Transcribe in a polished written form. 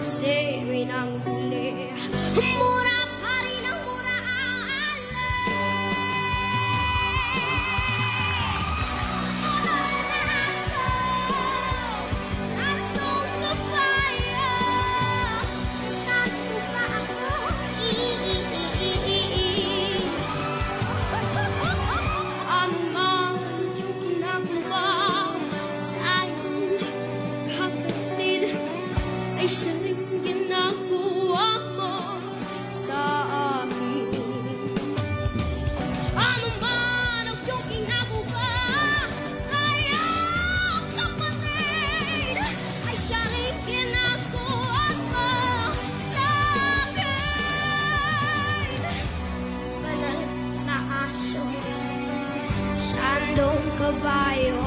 Semi ng huli, mura pa rin ang mura ang alay. Mananaso, anong kabayo? Nato ba ako? Ano man yung ginagawa sa iyong kapatid ay siya rin ginagawa mo sa amin. Ano man ang iyong ginagawa sa iyong kapatid ay siya rin ginagawa mo sa akin. Banal na aso, sandong kabayo,